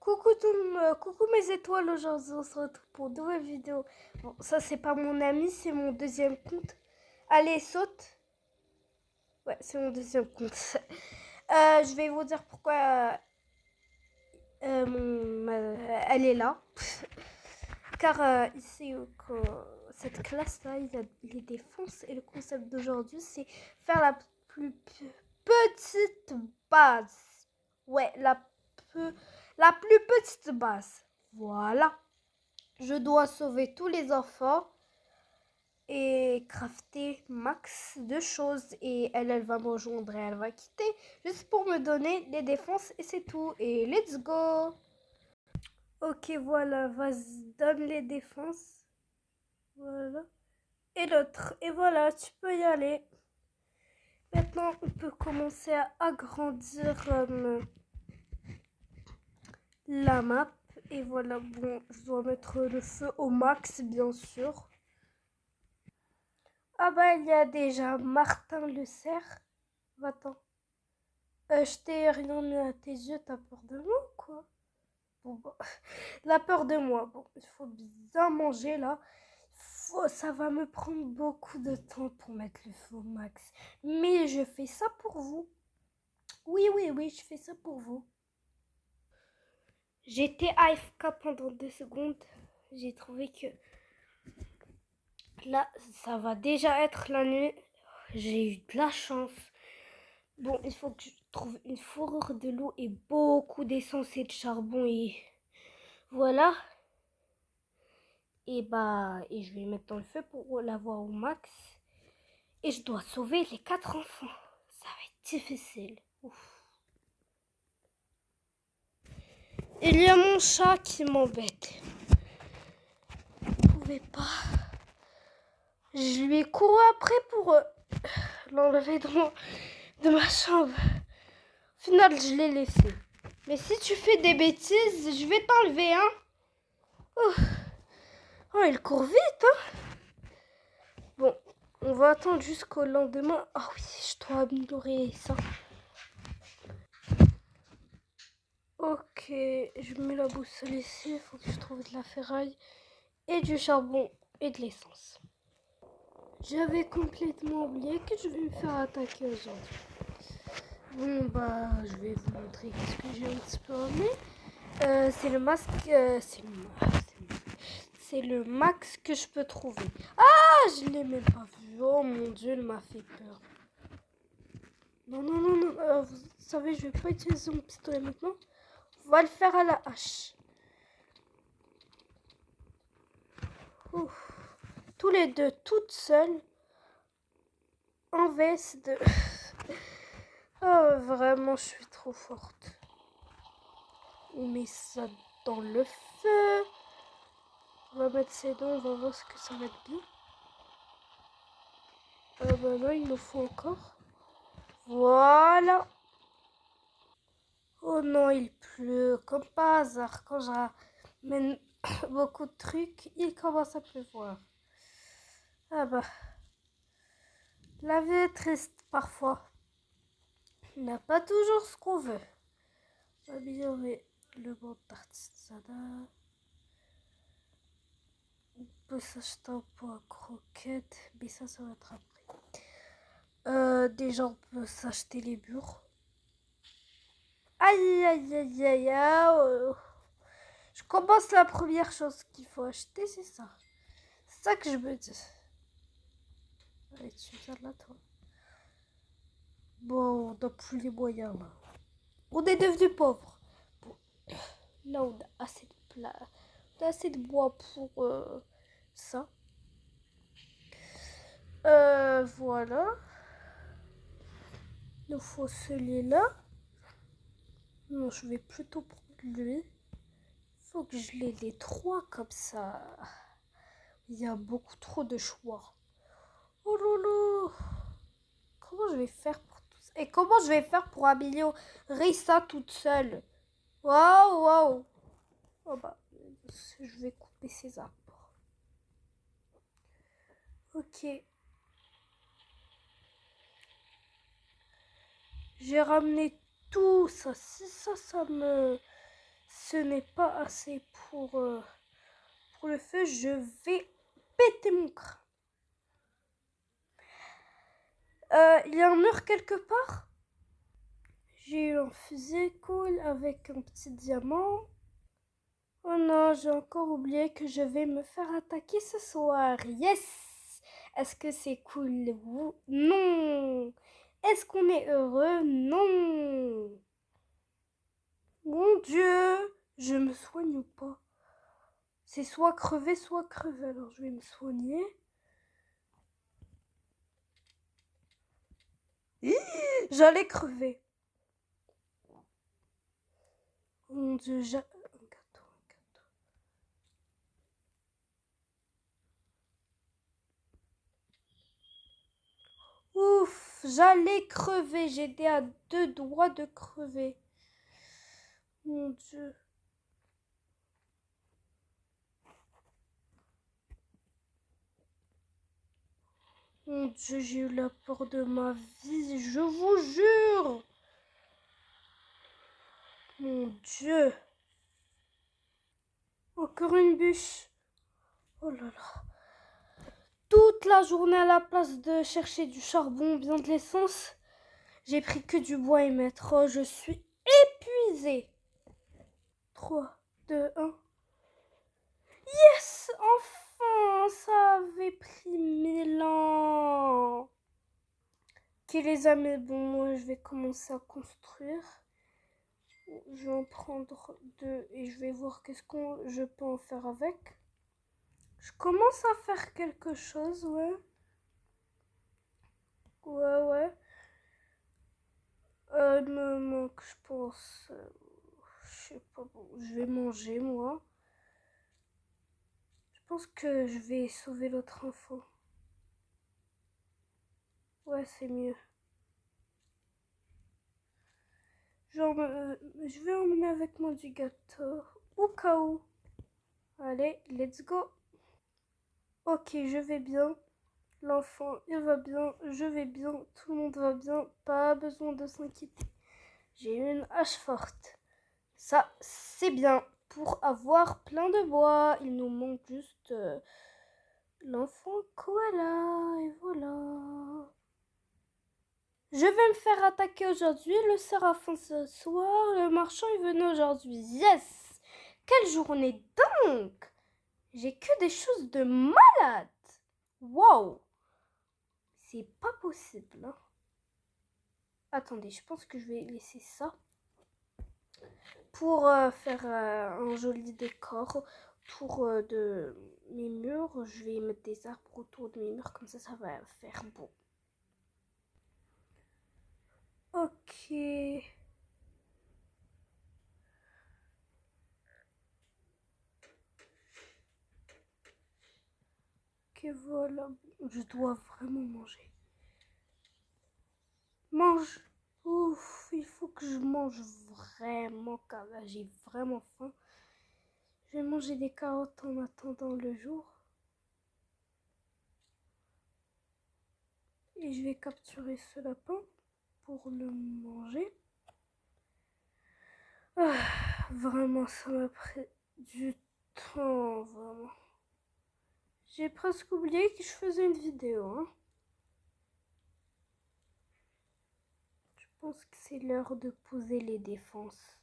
Coucou mes étoiles, aujourd'hui on se retrouve pour une nouvelle vidéo. Bon, ça c'est pas mon ami, c'est mon deuxième compte. Allez, saute. Ouais, c'est mon deuxième compte. Je vais vous dire pourquoi elle est là. Car ici, cette classe-là, il y a les défenses et le concept d'aujourd'hui, c'est faire la plus petite base. Ouais, la plus petite base. Voilà. Je dois sauver tous les enfants et crafter max de choses. Et elle va me rejoindre et elle va quitter juste pour me donner les défenses et c'est tout. Et let's go! Ok, voilà, vas-y, donne les défenses. Voilà. Et l'autre. Et voilà, tu peux y aller. Maintenant, on peut commencer à agrandir la map. Et voilà, bon, je dois mettre le feu au max, bien sûr. Ah bah, il y a déjà Martin le cerf. Va-t'en. Je t'ai rien mis à tes yeux, t'as peur de moi ou quoi? Bon, bah, la peur de moi. Bon, il faut bien manger là. Ça va me prendre beaucoup de temps pour mettre le feu au max. Mais je fais ça pour vous. Oui, oui, oui, je fais ça pour vous. J'étais AFK pendant 2 secondes. J'ai trouvé que là, ça va déjà être la nuit. J'ai eu de la chance. Bon, il faut que je trouve une fourrure de loup et beaucoup d'essence et de charbon et voilà. Et je vais mettre dans le feu pour l'avoir au max. Et je dois sauver les 4 enfants. Ça va être difficile. Ouf. Il y a mon chat qui m'embête. Je pouvais pas. Je lui ai couru après pour l'enlever de ma chambre. Au final, je l'ai laissé. Mais si tu fais des bêtises, je vais t'enlever, hein. Oh, il court vite, hein. Bon, on va attendre jusqu'au lendemain. Ah oui, je dois améliorer ça. Ok, je mets la boussole ici. Il faut que je trouve de la ferraille et du charbon et de l'essence. J'avais complètement oublié que je vais me faire attaquer aujourd'hui. Bon, je vais vous montrer ce que j'ai un petit peu emmené. C'est le masque. C'est le max que je peux trouver. Ah, je l'ai même pas vu. Oh mon dieu, il m'a fait peur. Non, non, non, non. Vous savez, je vais pas utiliser mon pistolet maintenant. On va le faire à la hache. Ouf. Tous les deux, toutes seules. En veste de... Oh, vraiment, je suis trop forte. On met ça dans le feu. On va mettre ces dents, on va voir ce que ça va être bien. Là, il nous faut encore. Voilà. Oh non, il pleut. Comme par hasard, quand je ramène beaucoup de trucs, il commence à pleuvoir. Ah bah. La vie est triste parfois. On n'a pas toujours ce qu'on veut. Améliorer le monde d'artisanat. On peut s'acheter un pot à croquettes, mais ça va être après. Déjà, on peut s'acheter les murs. Aïe, aïe, aïe, aïe, aïe. Je commence la première chose qu'il faut acheter, c'est ça. C'est ça que je me dis. Allez, tu viens là, toi. Bon, on n'a plus les moyens, là. On est devenu pauvre. Bon, là, on a assez de bois pour ça. Voilà. Il nous faut celui-là. Non, je vais plutôt prendre lui. Faut que je les 3 comme ça. Il y a beaucoup trop de choix. Oh lolo. Comment je vais faire pour tout ça? Et comment je vais faire pour améliorer ça toute seule? Waouh, waouh. Oh je vais couper ces arbres. Ok. J'ai ramené tout ça. Si ça me... ce n'est pas assez pour le feu. Je vais péter mon crâne. Il y a un mur quelque part. J'ai eu un fusil cool avec un petit diamant. Oh non, j'ai encore oublié que je vais me faire attaquer ce soir. Yes! Est-ce que c'est cool? Non! Est-ce qu'on est heureux? Non! Mon Dieu! Je me soigne ou pas? C'est soit crever, soit crever. Alors je vais me soigner. J'allais crever. Mon Dieu, un gâteau. Ouf, j'allais crever. J'étais à 2 doigts de crever. Mon Dieu. Mon Dieu, j'ai eu la peur de ma vie, je vous jure. Mon Dieu. Encore une bûche. Oh là là. Toute la journée à la place de chercher du charbon, bien de l'essence, j'ai pris que du bois et mettre. Oh, je suis épuisée. 3, 2, 1. Yes! Enfin, ça avait pris 1000 ans. Ok les amis, bon, moi je vais commencer à construire. Je vais en prendre 2 et je vais voir qu'est-ce que je peux en faire avec. Je commence à faire quelque chose, ouais. Ouais. Il me manque, je pense. Je sais pas, bon, je vais manger, moi. Je pense que je vais sauver l'autre enfant. Ouais, c'est mieux. Je vais emmener avec moi du gâteau. Au cas où. Allez, let's go. Ok, je vais bien. L'enfant, il va bien. Je vais bien. Tout le monde va bien. Pas besoin de s'inquiéter. J'ai une hache forte. Ça, c'est bien. Pour avoir plein de bois, il nous manque juste l'enfant koala. Et voilà. Je vais me faire attaquer aujourd'hui. Le séraphin ce soir. Le marchand est venu aujourd'hui. Yes! Quelle journée dingue! J'ai que des choses de malade. Wow! C'est pas possible. Hein. Attendez, je pense que je vais laisser ça. Pour faire un joli décor autour de mes murs, je vais mettre des arbres autour de mes murs, comme ça va faire beau. Ok. Ok, voilà. Je dois vraiment manger. Mange. Ouf, il faut que je mange vraiment, car là j'ai vraiment faim. Je vais manger des carottes en attendant le jour. Et je vais capturer ce lapin pour le manger. Ah, vraiment, ça m'a pris du temps, vraiment. J'ai presque oublié que je faisais une vidéo. Hein. Je pense que c'est l'heure de poser les défenses.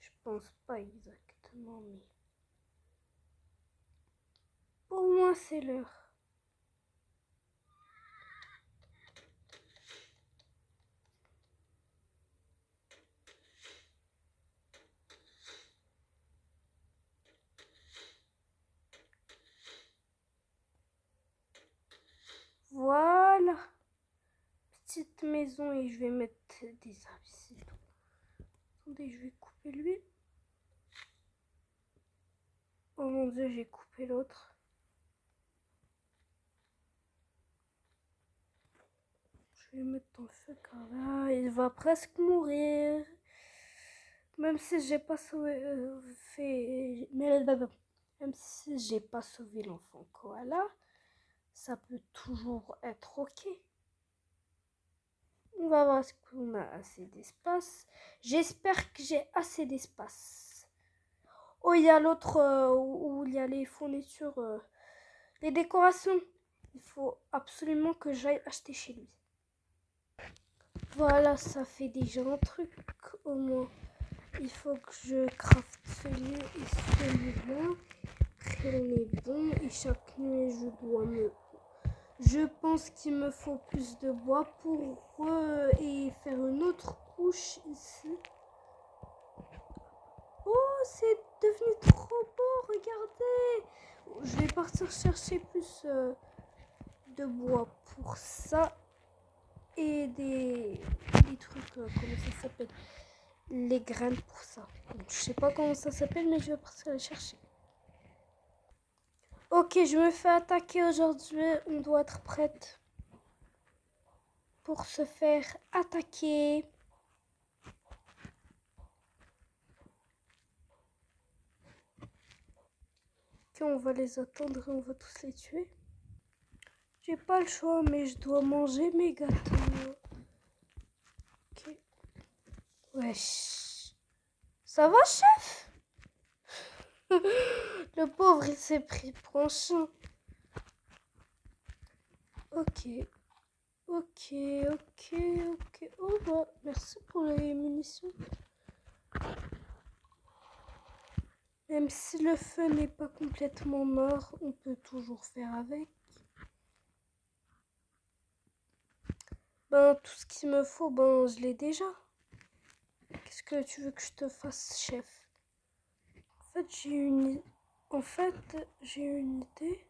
Je pense pas exactement, mais pour moi, c'est l'heure. Voilà. Petite maison et je vais mettre des arbres ici. Attendez, je vais couper lui. Oh mon dieu, j'ai coupé l'autre. Je vais mettre dans le feu car là, il va presque mourir. Même si j'ai pas sauvé, même si j'ai pas sauvé l'enfant koala, ça peut toujours être ok. On va voir si on a assez d'espace. J'espère que j'ai assez d'espace. Oh, il y a l'autre où il y a les fournitures, les décorations. Il faut absolument que j'aille acheter chez lui. Voilà, ça fait déjà un truc au moins. Il faut que je crafte celui et celui-là. Après, on est bon. Et chaque nuit, je pense qu'il me faut plus de bois pour et faire une autre couche ici. Oh, c'est devenu trop beau, regardez. Je vais partir chercher plus de bois pour ça. Et des trucs, comment ça s'appelle? Les graines pour ça. Donc, je sais pas comment ça s'appelle, mais je vais partir les chercher. Ok, je me fais attaquer aujourd'hui. On doit être prête pour se faire attaquer. Ok, on va les attendre et on va tous les tuer. J'ai pas le choix, mais je dois manger mes gâteaux. Ok. Wesh. Ça va, chef? Le pauvre, il s'est pris pour un chien. Ok. Ok. Oh bah, merci pour les munitions. Même si le feu n'est pas complètement mort, on peut toujours faire avec. Ben, tout ce qu'il me faut, ben, je l'ai déjà. Qu'est-ce que tu veux que je te fasse, chef? En fait, j'ai une idée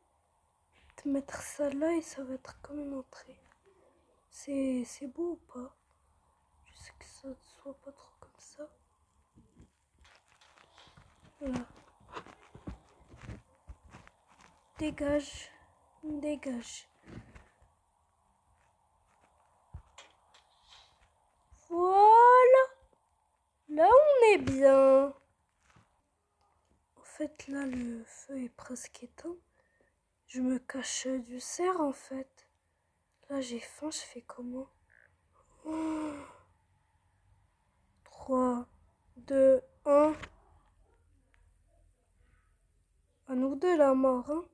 de mettre ça là et ça va être comme une entrée. C'est beau ou pas? Je sais que ça ne soit pas trop comme ça. Voilà. Dégage. Dégage. Voilà. Là, on est bien. En fait, là, le feu est presque éteint. Je me cache du cerf, en fait. Là, j'ai faim, je fais comment? 3, 2, 1. À nous deux, la mort, hein.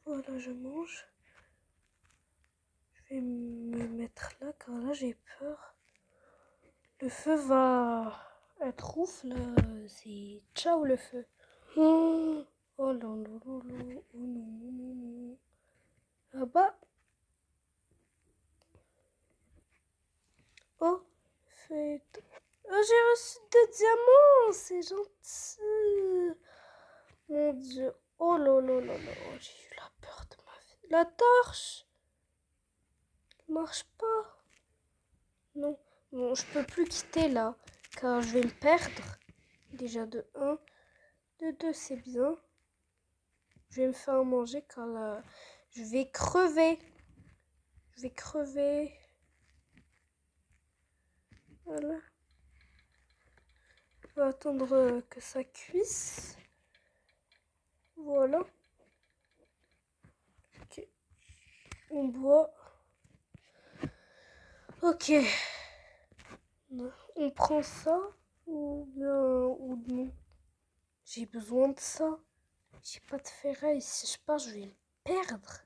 Voilà, je mange. Je vais me mettre là, car là, j'ai peur. Le feu va être ouf, là. C'est ciao, le feu. Oh, oh là là là là. Oh non, non, non, non. Là-bas. Oh, fête. Oh, j'ai reçu 2 diamants. C'est gentil. Mon Dieu. Oh là là là là. Oh, j'ai eu la peur de ma vie. La torche. Marche pas. Non. Bon, je peux plus quitter là. Car je vais me perdre. Déjà de 1. De 2, c'est bien. Je vais me faire manger car là, je vais crever. Je vais crever. Voilà. On va attendre que ça cuise. Voilà. Ok. On boit. Ok. On prend ça ou bien ou non. J'ai besoin de ça. J'ai pas de ferraille. Si je pars, je vais me perdre.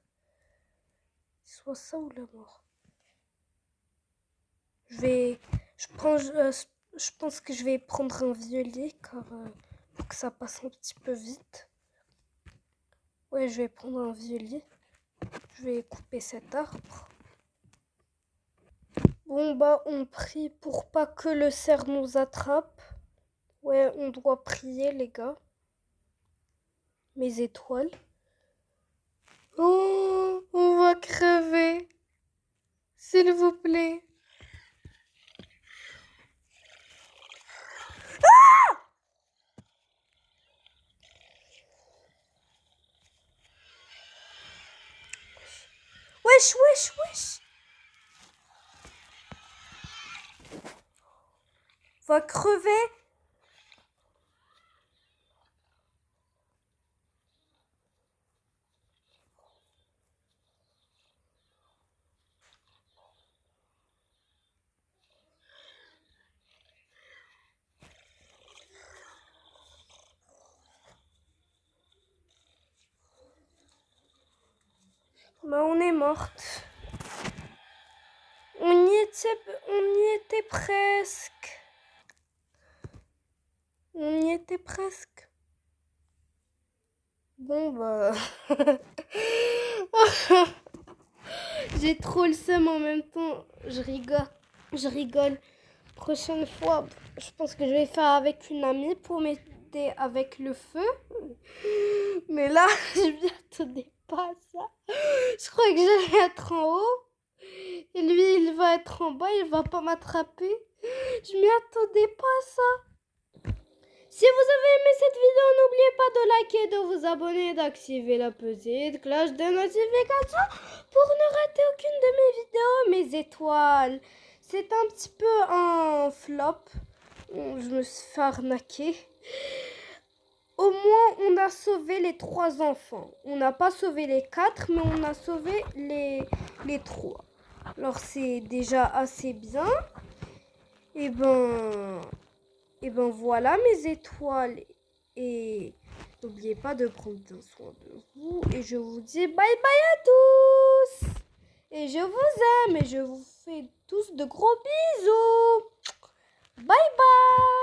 Soit ça ou la mort. Je pense que je vais prendre un violet car pour que ça passe un petit peu vite. Ouais, je vais prendre un violet. Je vais couper cet arbre. Bon bah, on prie pour pas que le cerf nous attrape. Ouais, on doit prier les gars. Mes étoiles. Oh, on va crever. S'il vous plaît. Wesh, wesh, wesh. Va crever. Bah, on est morte. On y était presque. On y était presque. Bon, bah... J'ai trop le seum en même temps. Je rigole. Prochaine fois, je pense que je vais faire avec une amie pour m'aider avec le feu. Mais là, je m'y attendais pas à ça. Je crois que j'allais être en haut. Et lui, il va être en bas, il va pas m'attraper. Je m'y attendais pas à ça. Si vous avez aimé cette vidéo, n'oubliez pas de liker, de vous abonner et d'activer la petite cloche de notification pour ne rater aucune de mes vidéos. Mes étoiles, c'est un petit peu un flop. Je me suis fait arnaquer. Au moins, on a sauvé les 3 enfants. On n'a pas sauvé les 4, mais on a sauvé les 3. Alors, c'est déjà assez bien. Et ben voilà mes étoiles. Et n'oubliez pas de prendre bien soin de vous. Et je vous dis bye bye à tous. Et je vous aime et je vous fais tous de gros bisous. Bye bye.